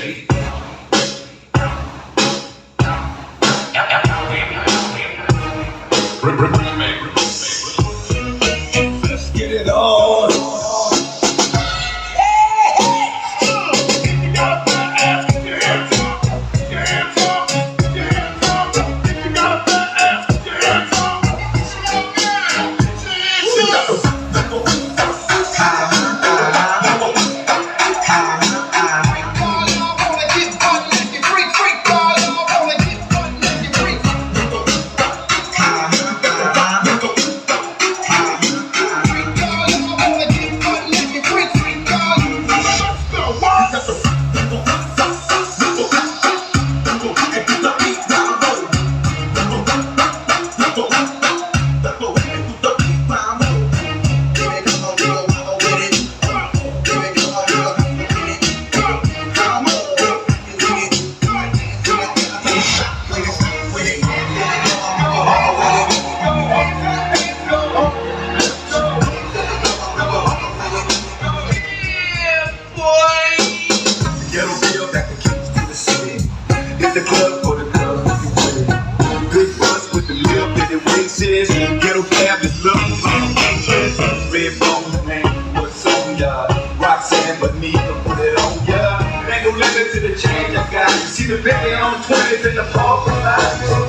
Let's get it on. The club for the club, good bus with the little bitty waisters. Ghetto fabulous look, red bone man, what's on ya? Roxanne, but me to put it on ya. Ain't no limit to the change I got. You see the baby on 20s in the park for life.